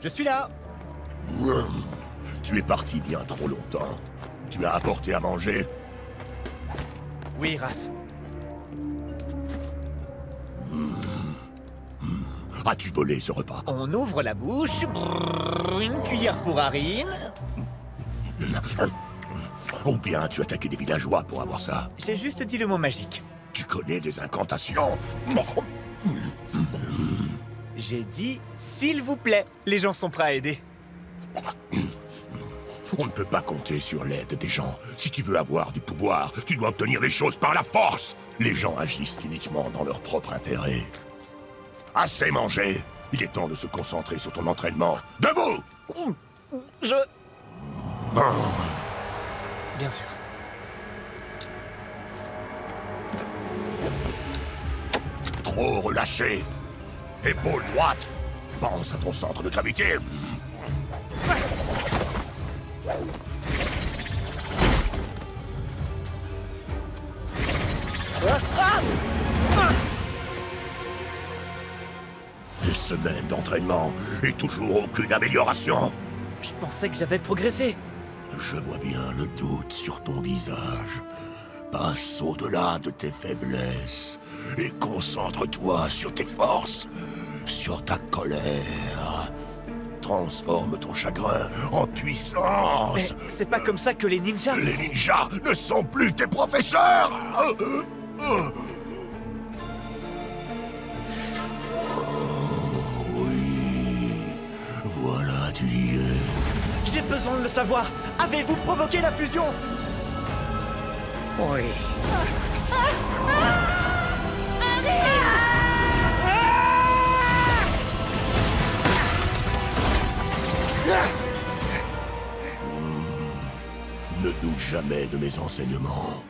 Je suis là. Tu es parti bien trop longtemps. Tu as apporté à manger? Oui, Ras. As-tu volé ce repas? On ouvre la bouche. Brrr, une cuillère pour Harine. Ou bien tu as attaqué des villageois pour avoir ça? J'ai juste dit le mot magique. Tu connais des incantations? J'ai dit s'il vous plaît. Les gens sont prêts à aider. On ne peut pas compter sur l'aide des gens. Si tu veux avoir du pouvoir, tu dois obtenir les choses par la force. Les gens agissent uniquement dans leur propre intérêt. Assez mangé. Il est temps de se concentrer sur ton entraînement. Debout! Je... Bien sûr. Trop relâché. Épaule droite. Pense à ton centre de gravité. Des semaines d'entraînement et toujours aucune amélioration. Je pensais que j'avais progressé. Je vois bien le doute sur ton visage. Passe au-delà de tes faiblesses et concentre-toi sur tes forces, sur ta colère. Transforme ton chagrin en puissance. Mais c'est pas comme ça que les ninjas... Les ninjas ne sont plus tes professeurs. Oui, voilà, tu y es. J'ai besoin de le savoir. Avez-vous provoqué la fusion? Oui. Ne doute jamais de mes enseignements.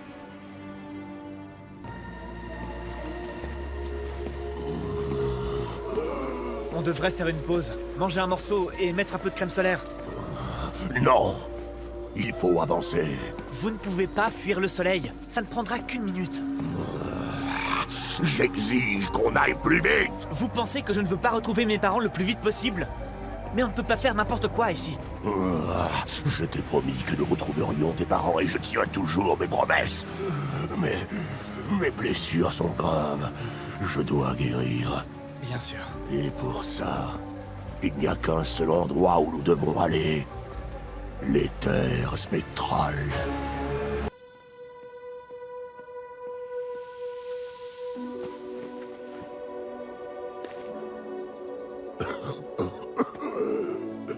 On devrait faire une pause, manger un morceau et mettre un peu de crème solaire. Non, il faut avancer. Vous ne pouvez pas fuir le soleil. Ça ne prendra qu'une minute. J'exige qu'on aille plus vite. Vous pensez que je ne veux pas retrouver mes parents le plus vite possible? Mais on ne peut pas faire n'importe quoi ici. Je t'ai promis que nous retrouverions tes parents et je tiens toujours mes promesses. Mais mes blessures sont graves. Je dois guérir. Bien sûr. Et pour ça, il n'y a qu'un seul endroit où nous devons aller. Les terres spectrales.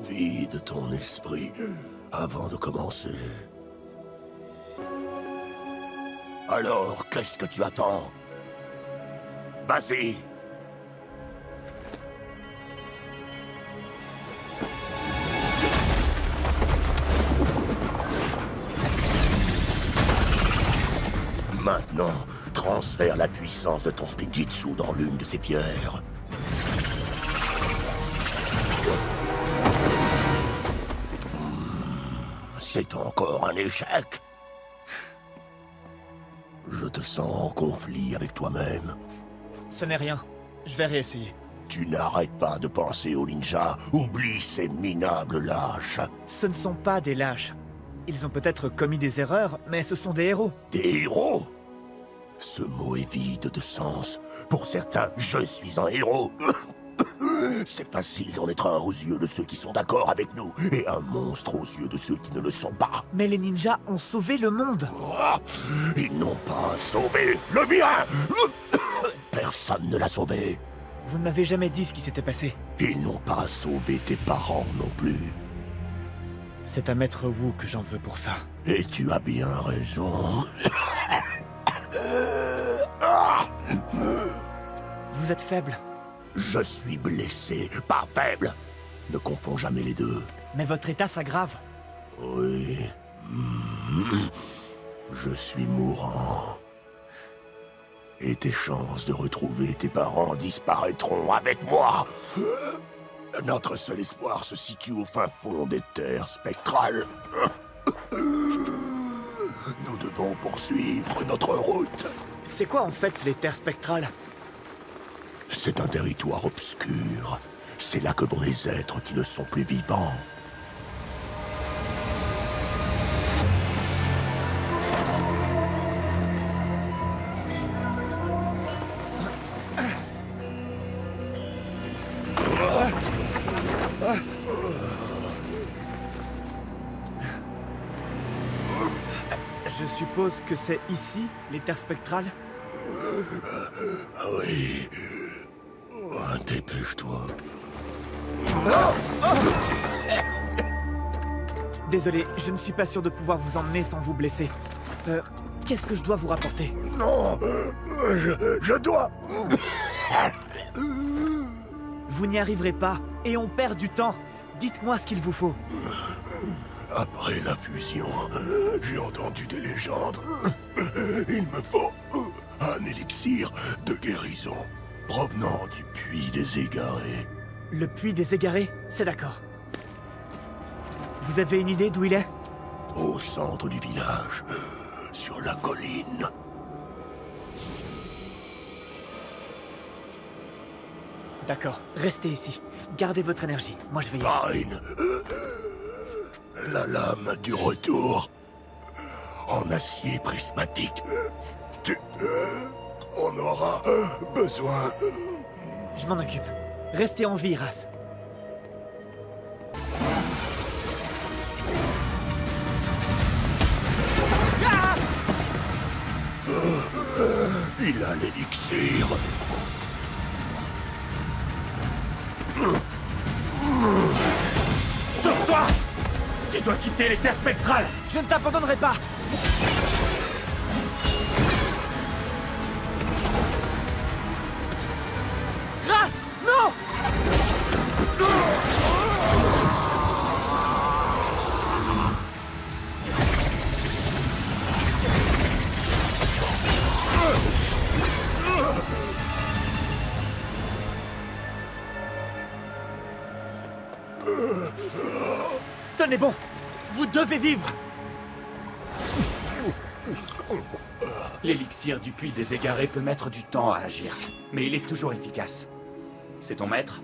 Vide ton esprit avant de commencer. Alors, qu'est-ce que tu attends? Vas-y. Maintenant, transfère la puissance de ton Spinjitzu dans l'une de ces pierres. C'est encore un échec. Je te sens en conflit avec toi-même. Ce n'est rien. Je vais réessayer. Tu n'arrêtes pas de penser aux ninjas. Oublie ces minables lâches. Ce ne sont pas des lâches. Ils ont peut-être commis des erreurs, mais ce sont des héros. Des héros? Ce mot est vide de sens. Pour certains, je suis un héros. C'est facile d'en être un aux yeux de ceux qui sont d'accord avec nous, et un monstre aux yeux de ceux qui ne le sont pas. Mais les ninjas ont sauvé le monde. Ils n'ont pas sauvé le mien. Personne ne l'a sauvé. Vous ne m'avez jamais dit ce qui s'était passé. Ils n'ont pas sauvé tes parents non plus. C'est à Maître Wu que j'en veux pour ça. Et tu as bien raison. Vous êtes faible. Je suis blessé, pas faible. Ne confonds jamais les deux. Mais votre état s'aggrave. Oui. Je suis mourant. Et tes chances de retrouver tes parents disparaîtront avec moi. Notre seul espoir se situe au fin fond des terres spectrales. Nous devons poursuivre notre route. C'est quoi en fait les terres spectrales? C'est un territoire obscur, C'est là que vont les êtres qui ne sont plus vivants. Je suppose que c'est ici, les terres spectrales? Ah oui. Dépêche-toi. Désolé, je ne suis pas sûr de pouvoir vous emmener sans vous blesser. Qu'est-ce que je dois vous rapporter? Non, je dois... Vous n'y arriverez pas, et on perd du temps. Dites-moi ce qu'il vous faut. Après la fusion, j'ai entendu des légendes. Il me faut un élixir de guérison provenant du puits des égarés. Le puits des égarés? C'est d'accord. Vous avez une idée d'où il est? Au centre du village, sur la colline. D'accord, restez ici. Gardez votre énergie, moi je vais y aller. Fine. La lame du retour. En acier prismatique. Tu... On aura besoin... Je m'en occupe. Restez en vie, race. Il a l'élixir. Sauve-toi! Tu dois quitter les terres spectrales! Je ne t'abandonnerai pas! Race! Non! Tenez bon! Vous devez vivre! L'élixir du puits des égarés peut mettre du temps à agir, mais il est toujours efficace. C'est ton maître?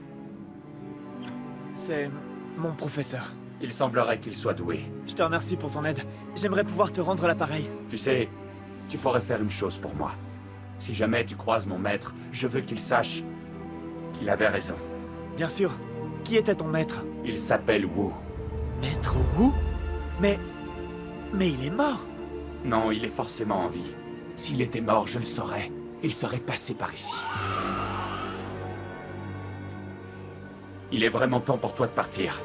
C'est mon professeur. Il semblerait qu'il soit doué. Je te remercie pour ton aide. J'aimerais pouvoir te rendre l'appareil. Tu sais, tu pourrais faire une chose pour moi. Si jamais tu croises mon maître, je veux qu'il sache qu'il avait raison. Bien sûr. Qui était ton maître? Il s'appelle Wu. Maître Wu? Mais il est mort! Non, il est forcément en vie. S'il était mort, je le saurais. Il serait passé par ici. Il est vraiment temps pour toi de partir.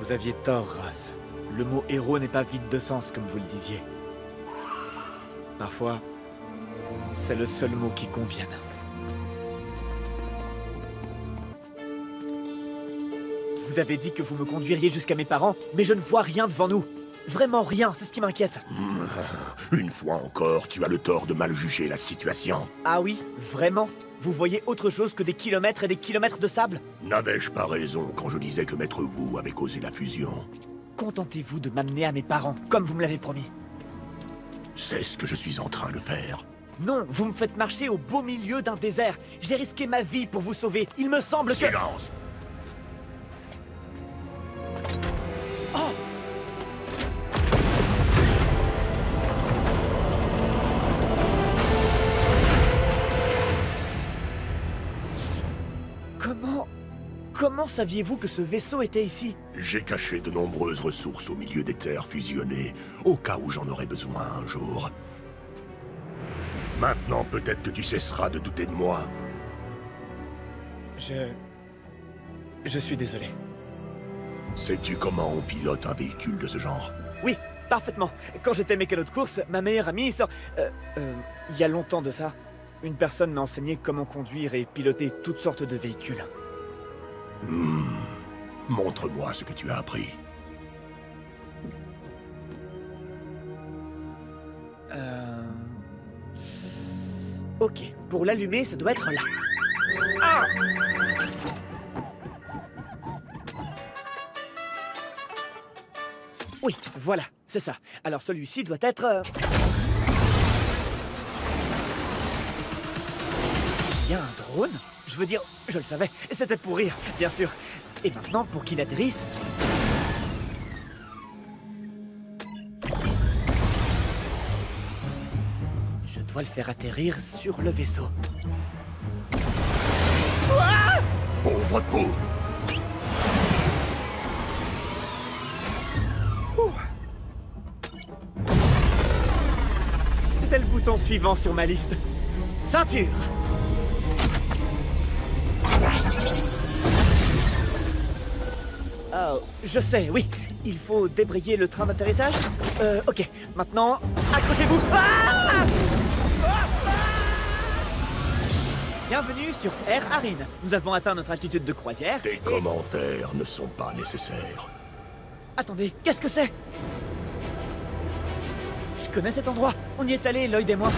Vous aviez tort, race. Le mot héros n'est pas vide de sens, comme vous le disiez. Parfois, c'est le seul mot qui convienne. Vous avez dit que vous me conduiriez jusqu'à mes parents, mais je ne vois rien devant nous. Vraiment rien, c'est ce qui m'inquiète. Une fois encore, tu as le tort de mal juger la situation. Ah oui, vraiment? Vous voyez autre chose que des kilomètres et des kilomètres de sable? N'avais-je pas raison quand je disais que Maître Wu avait causé la fusion? Contentez-vous de m'amener à mes parents, comme vous me l'avez promis. C'est ce que je suis en train de faire. Non, vous me faites marcher au beau milieu d'un désert. J'ai risqué ma vie pour vous sauver. Il me semble que... Silence! Oh! Comment saviez-vous que ce vaisseau était ici? J'ai caché de nombreuses ressources au milieu des terres fusionnées, au cas où j'en aurais besoin un jour. Maintenant, peut-être que tu cesseras de douter de moi. Je suis désolé. Sais-tu comment on pilote un véhicule de ce genre? Oui, parfaitement. Quand j'étais mécano de course, ma meilleure amie sort... il y a longtemps de ça, une personne m'a enseigné comment conduire et piloter toutes sortes de véhicules. Montre-moi ce que tu as appris. Ok, pour l'allumer, ça doit être là. Ah! Oui, voilà, c'est ça. Alors celui-ci doit être... y a un drone? Je veux dire, je le savais, c'était pour rire, bien sûr. Et maintenant, pour qu'il atterrisse... Je dois le faire atterrir sur le vaisseau. Pauvre peau! C'était le bouton suivant sur ma liste. Ceinture! Oh, je sais, oui. Il faut débrayer le train d'atterrissage. Ok. Maintenant, accrochez-vous. Ah! Bienvenue sur Air Arin. Nous avons atteint notre altitude de croisière. Tes commentaires ne sont pas nécessaires. Attendez, qu'est-ce que c'est? Je connais cet endroit. On y est allé, Lloyd et moi.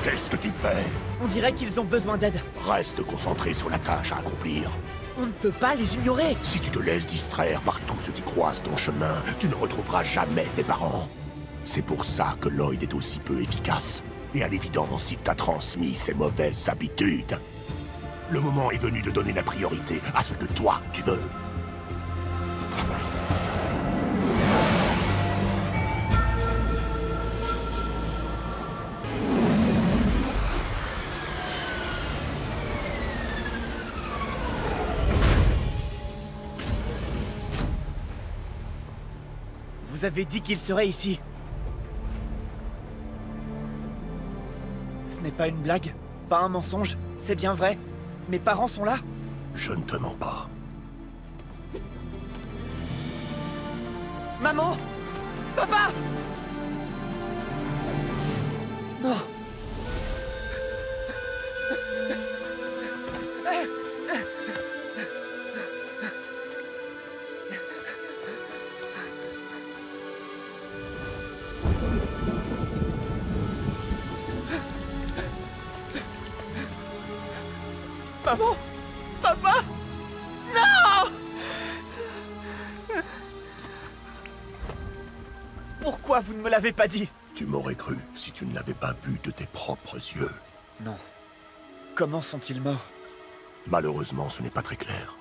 Qu'est-ce que tu fais? On dirait qu'ils ont besoin d'aide. Reste concentré sur la tâche à accomplir. On ne peut pas les ignorer. Si tu te laisses distraire par tout ce qui croise ton chemin, tu ne retrouveras jamais tes parents. C'est pour ça que Lloyd est aussi peu efficace. Et à l'évidence, il t'a transmis ses mauvaises habitudes. Le moment est venu de donner la priorité à ce que toi, tu veux. Vous avez dit qu'il serait ici. Ce n'est pas une blague, pas un mensonge, c'est bien vrai. Mes parents sont là. Je ne te mens pas. Maman! Papa! Non! Maman! Papa! Non! Pourquoi vous ne me l'avez pas dit? Tu m'aurais cru si tu ne l'avais pas vu de tes propres yeux. Non. Comment sont-ils morts? Malheureusement, ce n'est pas très clair.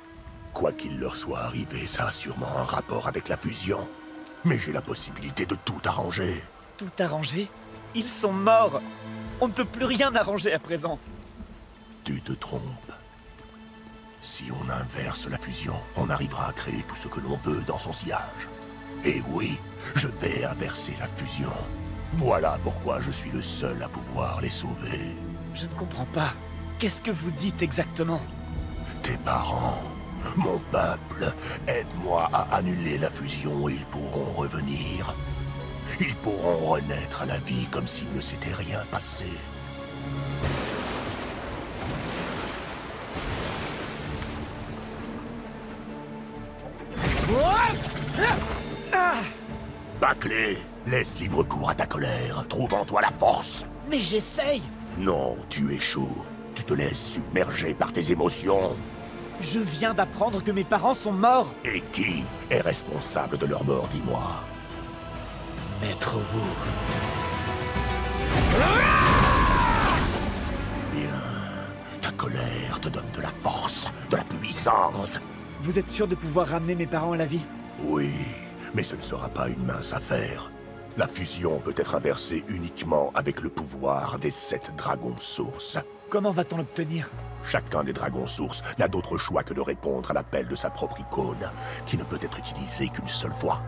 Quoi qu'il leur soit arrivé, ça a sûrement un rapport avec la fusion. Mais j'ai la possibilité de tout arranger. Tout arrangé? Ils sont morts! On ne peut plus rien arranger à présent. Tu te trompes. Si on inverse la fusion, on arrivera à créer tout ce que l'on veut dans son sillage. Et oui, je vais inverser la fusion. Voilà pourquoi je suis le seul à pouvoir les sauver. Je ne comprends pas. Qu'est-ce que vous dites exactement? Tes parents, mon peuple, aide-moi à annuler la fusion et ils pourront revenir. Ils pourront renaître à la vie comme s'il ne s'était rien passé. Bâclé, laisse libre cours à ta colère. Trouve en toi la force. Mais j'essaye! Non, tu échoues. Tu te laisses submerger par tes émotions. Je viens d'apprendre que mes parents sont morts! Et qui est responsable de leur mort, dis-moi? Maître Wu. Bien. Ta colère te donne de la force, de la puissance. Vous êtes sûr de pouvoir ramener mes parents à la vie? Oui, mais ce ne sera pas une mince affaire. La fusion peut être inversée uniquement avec le pouvoir des 7 dragons sources. Comment va-t-on l'obtenir? Chacun des dragons sources n'a d'autre choix que de répondre à l'appel de sa propre icône, qui ne peut être utilisée qu'une seule fois.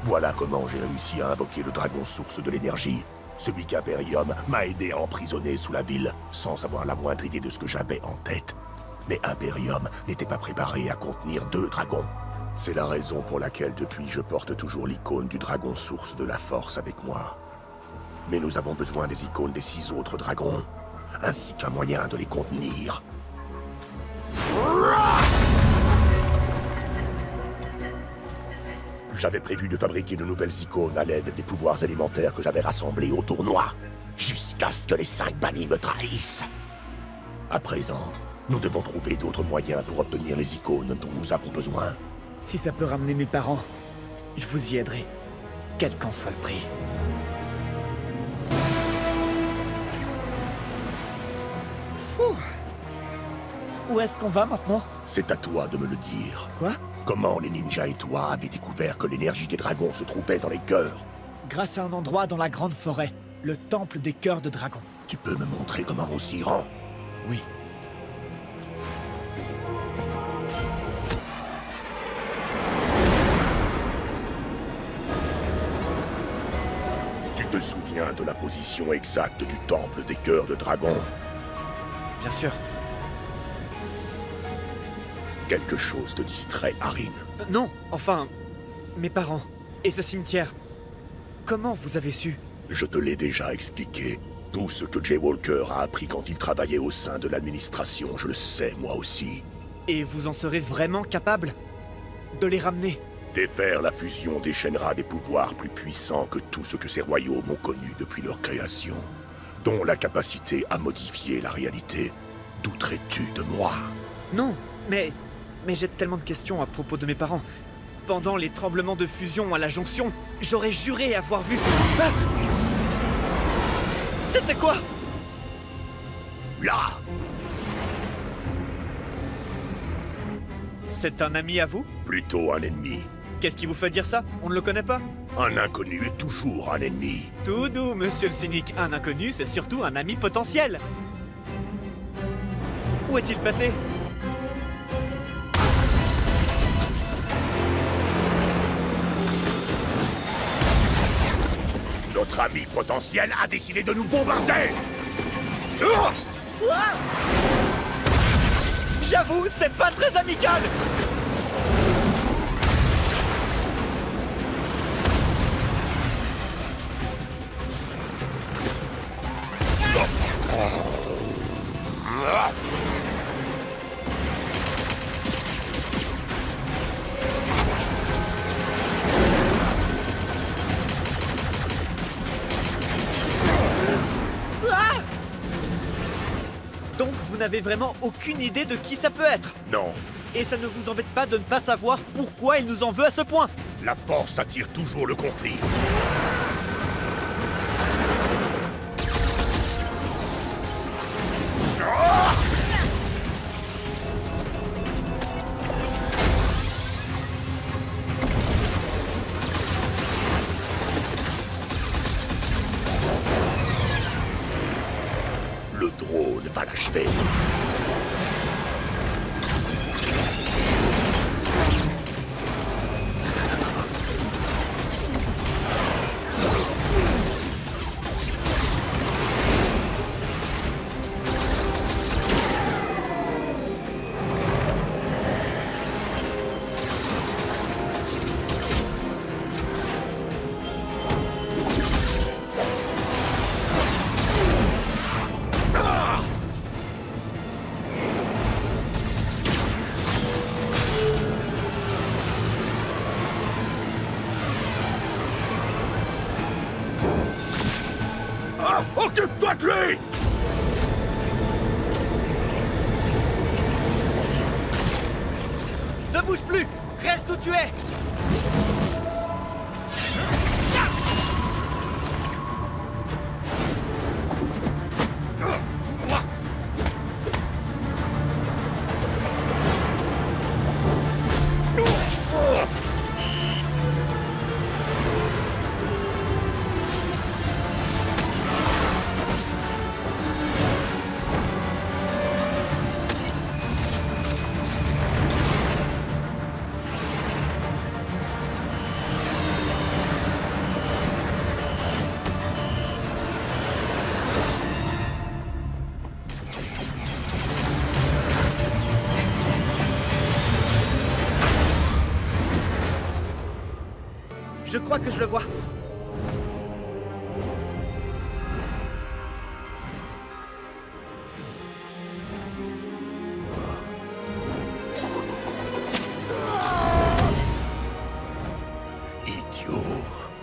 Voilà comment j'ai réussi à invoquer le dragon source de l'énergie. Celui qu'Imperium m'a aidé à emprisonner sous la ville, sans avoir la moindre idée de ce que j'avais en tête. Mais Imperium n'était pas préparé à contenir 2 dragons. C'est la raison pour laquelle depuis je porte toujours l'icône du dragon source de la force avec moi. Mais nous avons besoin des icônes des 6 autres dragons, ainsi qu'un moyen de les contenir. J'avais prévu de fabriquer de nouvelles icônes à l'aide des pouvoirs élémentaires que j'avais rassemblés au tournoi, jusqu'à ce que les 5 bannis me trahissent. À présent, nous devons trouver d'autres moyens pour obtenir les icônes dont nous avons besoin. Si ça peut ramener mes parents, je vous y aiderai, quel qu'en soit le prix. Où est-ce qu'on va maintenant? C'est à toi de me le dire. Quoi? Comment les ninjas et toi avez découvert que l'énergie des dragons se trouvait dans les cœurs? Grâce à un endroit dans la grande forêt, le temple des cœurs de dragon. Tu peux me montrer comment on s'y rend? Oui. Tu te souviens de la position exacte du temple des cœurs de dragon? Bien sûr. Quelque chose te distrait, Harin. Non, enfin, mes parents. Et ce cimetière. Comment vous avez su? Je te l'ai déjà expliqué. Tout ce que Jay Walker a appris quand il travaillait au sein de l'administration, je le sais moi aussi. Et vous en serez vraiment capable de les ramener? Défaire la fusion déchaînera des pouvoirs plus puissants que tout ce que ces royaumes ont connu depuis leur création, dont la capacité à modifier la réalité. Douterais-tu de moi? Non, mais j'ai tellement de questions à propos de mes parents. Pendant les tremblements de fusion à la jonction, j'aurais juré avoir vu... Ah! C'était quoi? Là! C'est un ami à vous? Plutôt un ennemi. Qu'est-ce qui vous fait dire ça? On ne le connaît pas? Un inconnu est toujours un ennemi. Tout doux, monsieur le cynique. Un inconnu, c'est surtout un ami potentiel. Où est-il passé? Notre ami potentiel a décidé de nous bombarder! J'avoue, c'est pas très amical! Donc vous n'avez vraiment aucune idée de qui ça peut être? Non, Et ça ne vous embête pas de ne pas savoir pourquoi il nous en veut à ce point? la force attire toujours le conflit. Le drone va l'achever. Occupe-toi de lui! Ne bouge plus! Reste où tu es! Je crois que je le vois. Idiot.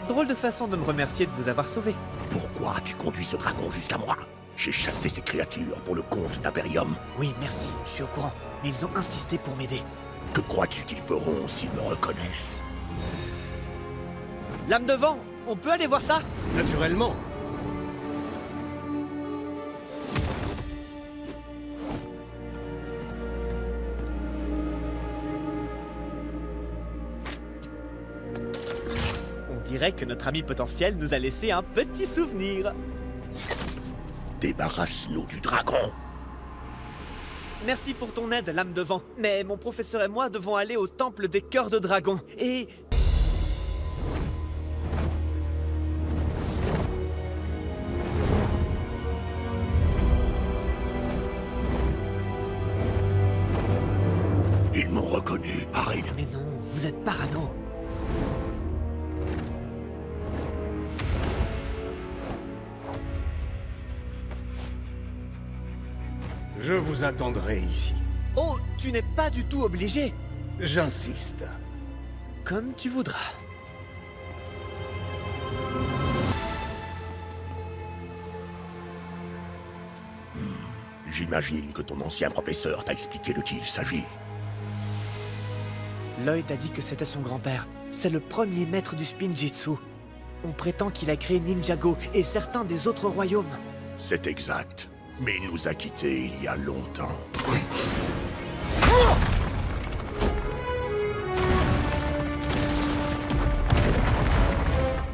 Drôle de façon de me remercier de vous avoir sauvé. Pourquoi tu conduis ce dragon jusqu'à moi? J'ai chassé ces créatures pour le compte d'Imperium. Oui, merci, je suis au courant. Mais ils ont insisté pour m'aider. Que crois-tu qu'ils feront s'ils me reconnaissent? Lame de vent, on peut aller voir ça? Naturellement. dirais que notre ami potentiel nous a laissé un petit souvenir. Débarrasse-nous du dragon. Merci pour ton aide, lame de vent. Mais mon professeur et moi devons aller au temple des cœurs de dragon. Et... Ils m'ont reconnu, Arin. Mais non, vous êtes parano. Je vous attendrai ici. Oh, tu n'es pas du tout obligé. J'insiste. Comme tu voudras. J'imagine que ton ancien professeur t'a expliqué de qui il s'agit. Lloyd a dit que c'était son grand-père. C'est le premier maître du Spinjitzu. On prétend qu'il a créé Ninjago et certains des autres royaumes. C'est exact. Mais il nous a quittés il y a longtemps.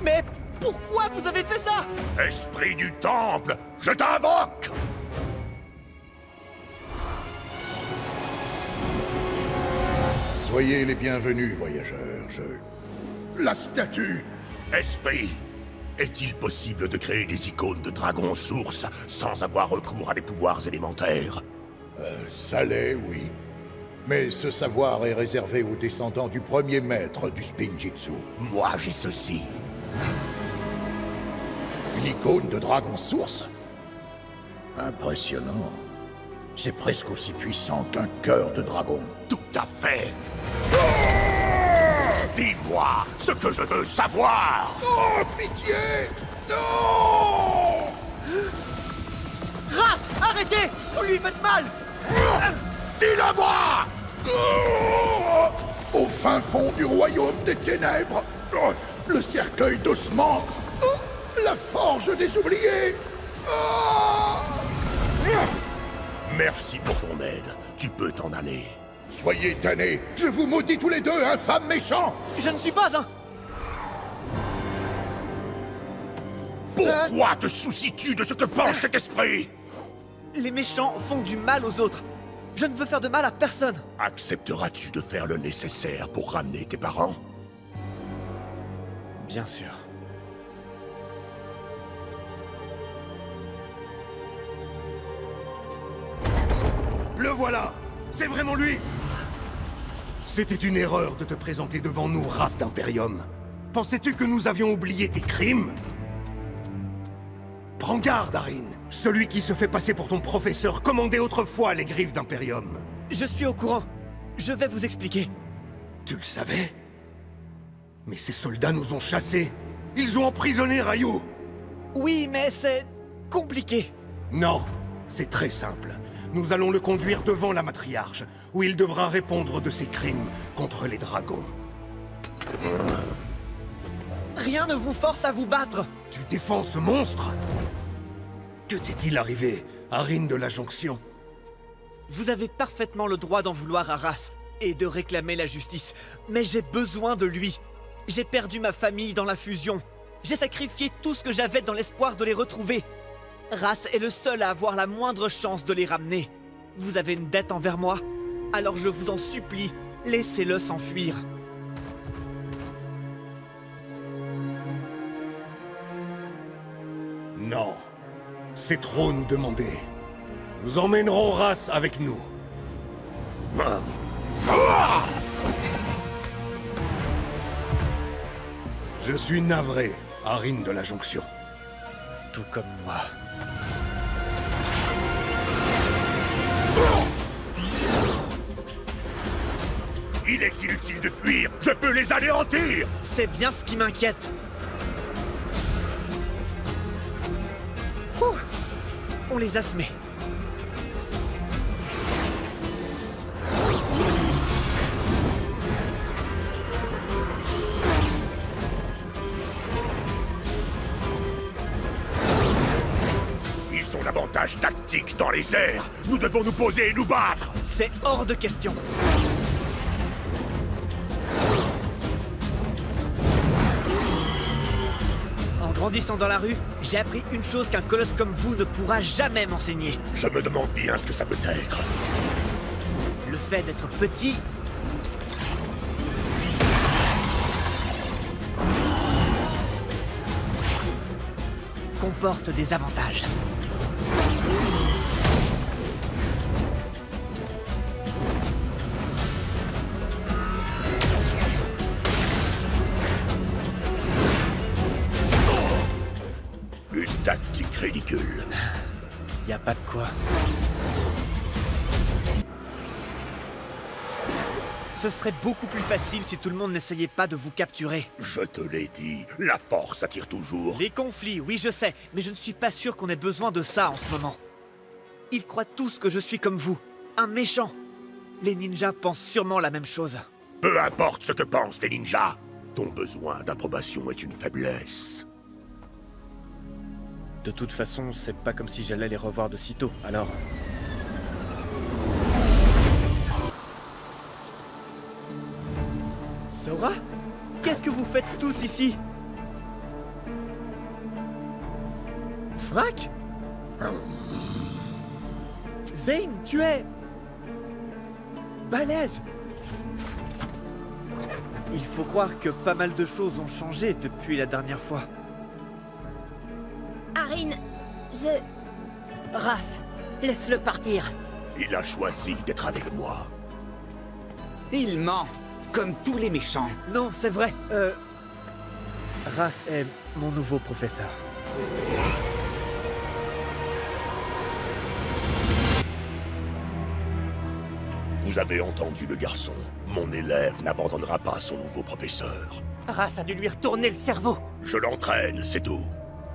Mais pourquoi vous avez fait ça? Esprit du temple, je t'invoque! Soyez les bienvenus, voyageurs. La statue! Esprit, est-il possible de créer des icônes de dragons sources sans avoir recours à des pouvoirs élémentaires? Ça l'est, oui. Mais ce savoir est réservé aux descendants du premier maître du Spinjitzu. Moi, j'ai ceci. Une icône de dragon source? Impressionnant. C'est presque aussi puissant qu'un cœur de dragon. Tout à fait. Dis-moi ce que je veux savoir. Oh, pitié! Non! Race, arrêtez! Vous lui faites mal! Dis-le-moi! Au fin fond du royaume des ténèbres, le cercueil d'ossements, la forge des oubliés. Merci pour ton aide. Tu peux t'en aller. Soyez damnés, je vous maudis tous les deux, infâmes méchants! Je ne suis pas un... Pourquoi te soucies-tu de ce que pense cet esprit? Les méchants font du mal aux autres. Je ne veux faire de mal à personne. Accepteras-tu de faire le nécessaire pour ramener tes parents? Bien sûr. Le voilà! C'est vraiment lui! C'était une erreur de te présenter devant nous, race d'Imperium. Pensais-tu que nous avions oublié tes crimes? Prends garde, Arin. Celui qui se fait passer pour ton professeur commandait autrefois les griffes d'Imperium. Je suis au courant. Je vais vous expliquer. Tu le savais? Mais ces soldats nous ont chassés. Ils ont emprisonné Ryu. Oui, mais c'est... compliqué. Non, c'est très simple. Nous allons le conduire devant la matriarche, où il devra répondre de ses crimes contre les dragons. Rien ne vous force à vous battre. Tu défends ce monstre? Que t'est-il arrivé, Arin de la Jonction? Vous avez parfaitement le droit d'en vouloir à Race et de réclamer la justice. Mais j'ai besoin de lui. J'ai perdu ma famille dans la fusion. J'ai sacrifié tout ce que j'avais dans l'espoir de les retrouver. Race est le seul à avoir la moindre chance de les ramener. Vous avez une dette envers moi? Alors je vous en supplie, laissez-le s'enfuir. Non. C'est trop nous demander. Nous emmènerons Race avec nous. Je suis navré, Arin de la Jonction. Tout comme moi. Il est inutile de fuir. Je peux les anéantir. C'est bien ce qui m'inquiète. Ouh. On les a semés. Ils ont l'avantage tactique dans les airs. Nous devons nous poser et nous battre. C'est hors de question. grandissant dans la rue, j'ai appris une chose qu'un colosse comme vous ne pourra jamais m'enseigner. Je me demande bien ce que ça peut être. Le fait d'être petit... comporte des avantages. Une tactique ridicule. Y a pas de quoi. Ce serait beaucoup plus facile si tout le monde n'essayait pas de vous capturer. Je te l'ai dit, la force attire toujours. Les conflits, oui je sais, mais je ne suis pas sûr qu'on ait besoin de ça en ce moment. Ils croient tous que je suis comme vous, un méchant. Les ninjas pensent sûrement la même chose. Peu importe ce que pensent les ninjas, ton besoin d'approbation est une faiblesse. De toute façon, c'est pas comme si j'allais les revoir de sitôt, alors... Sora? Qu'est-ce que vous faites tous ici? Frac? Zane, tu es... balèze! Il faut croire que pas mal de choses ont changé depuis la dernière fois. Arin, Ras, laisse-le partir. Il a choisi d'être avec moi. Il ment, comme tous les méchants. Non, c'est vrai. Ras est mon nouveau professeur. Vous avez entendu le garçon. Mon élève n'abandonnera pas son nouveau professeur. Ras a dû lui retourner le cerveau. Je l'entraîne, c'est tout.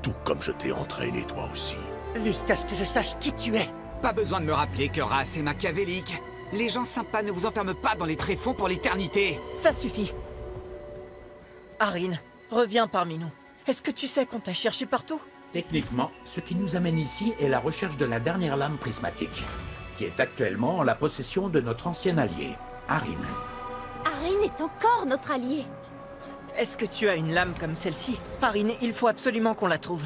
Tout comme je t'ai entraîné toi aussi. Jusqu'à ce que je sache qui tu es. Pas besoin de me rappeler que Ras est machiavélique. Les gens sympas ne vous enferment pas dans les tréfonds pour l'éternité. Ça suffit. Arin, reviens parmi nous. Est-ce que tu sais qu'on t'a cherché partout? Techniquement, ce qui nous amène ici est la recherche de la dernière lame prismatique, qui est actuellement en la possession de notre ancien allié, Arin. Arin est encore notre allié. Est-ce que tu as une lame comme celle-ci? Arin, il faut absolument qu'on la trouve.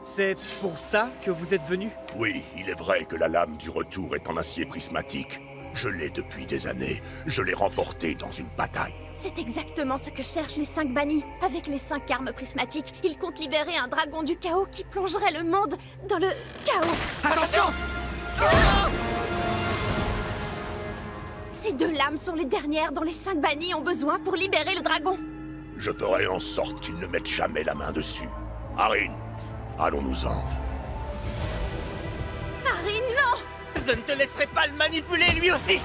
C'est pour ça que vous êtes venu? Oui, il est vrai que la lame du retour est en acier prismatique. Je l'ai depuis des années. Je l'ai remportée dans une bataille. C'est exactement ce que cherchent les 5 bannis. Avec les 5 armes prismatiques, ils comptent libérer un dragon du chaos qui plongerait le monde dans le chaos. Attention! Ces 2 lames sont les dernières dont les 5 bannis ont besoin pour libérer le dragon. Je ferai en sorte qu'ils ne mettent jamais la main dessus. Arin, allons-nous-en. Arin, non! Je ne te laisserai pas le manipuler lui aussi.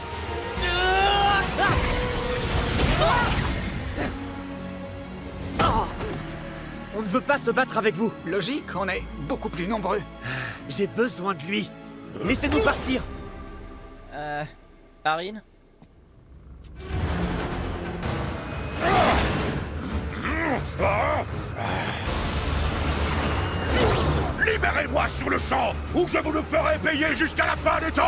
On ne veut pas se battre avec vous. Logique, on est beaucoup plus nombreux. J'ai besoin de lui. Laissez-nous partir. Arin? Libérez-moi sur le champ, ou je vous le ferai payer jusqu'à la fin des temps!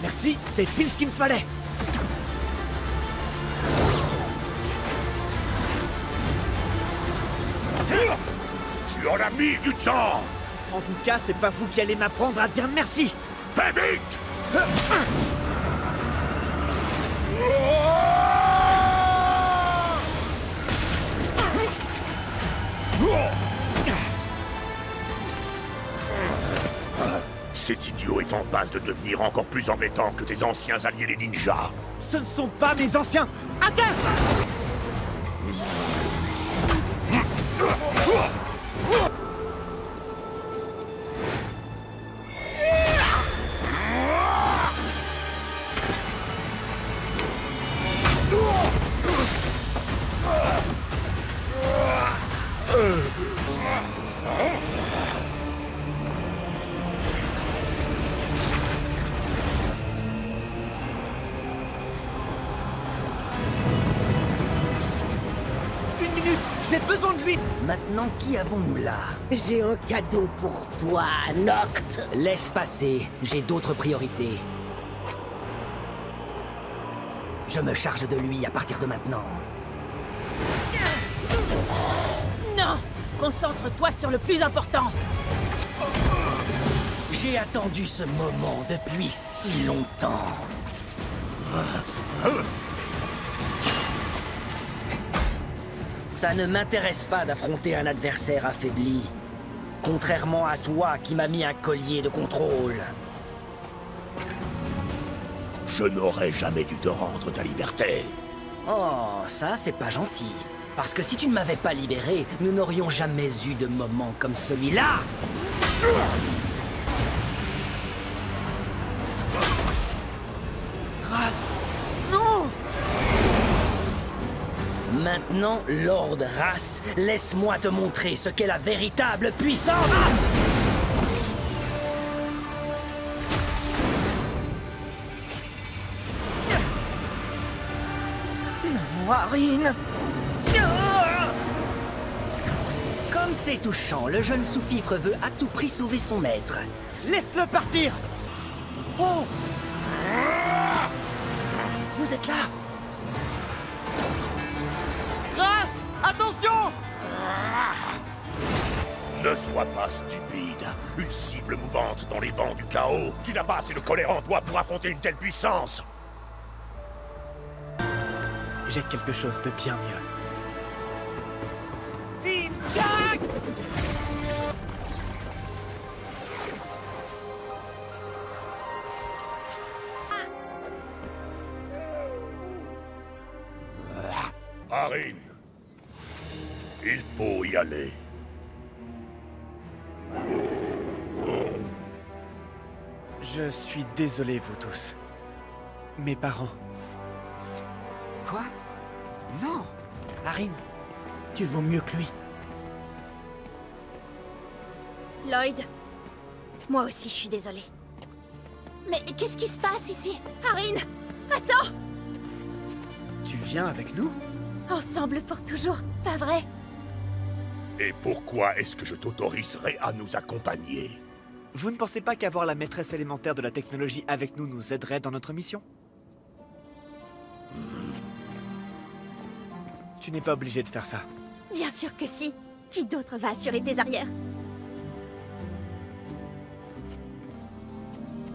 Merci, c'est pile ce qu'il me fallait. Tu en as mis du temps! En tout cas, c'est pas vous qui allez m'apprendre à dire merci. Fais vite! Cet idiot est en passe de devenir encore plus embêtant que tes anciens alliés les ninjas. Ce ne sont pas mes anciens. Attends! J'ai besoin de lui. Maintenant, qui avons-nous là? J'ai un cadeau pour toi, Noct. Laisse passer, j'ai d'autres priorités. Je me charge de lui à partir de maintenant. Non! Concentre-toi sur le plus important. J'ai attendu ce moment depuis si longtemps. Ça ne m'intéresse pas d'affronter un adversaire affaibli. Contrairement à toi qui m'as mis un collier de contrôle. Je n'aurais jamais dû te rendre ta liberté. Oh, ça c'est pas gentil. Parce que si tu ne m'avais pas libéré, nous n'aurions jamais eu de moment comme celui-là. Raz. Non. Maintenant, Lord Ras, laisse-moi te montrer ce qu'est la véritable puissance. Non, Arin. Comme c'est touchant, le jeune sous-fifre veut à tout prix sauver son maître. Laisse-le partir. Oh. Vous êtes là. Raz, attention. Ne sois pas stupide. Une cible mouvante dans les vents du chaos. Tu n'as pas assez de colère en toi pour affronter une telle puissance. J'ai quelque chose de bien mieux. Arin, il faut y aller. Je suis désolé, vous tous. Mes parents. Quoi? Non. Arin, tu vaux mieux que lui. Lloyd, moi aussi je suis désolée. Mais qu'est-ce qui se passe ici? Arin, attends! Tu viens avec nous? Ensemble pour toujours, pas vrai? Et pourquoi est-ce que je t'autoriserais à nous accompagner? Vous ne pensez pas qu'avoir la maîtresse élémentaire de la technologie avec nous nous aiderait dans notre mission? Tu n'es pas obligé de faire ça. Bien sûr que si. Qui d'autre va assurer tes arrières?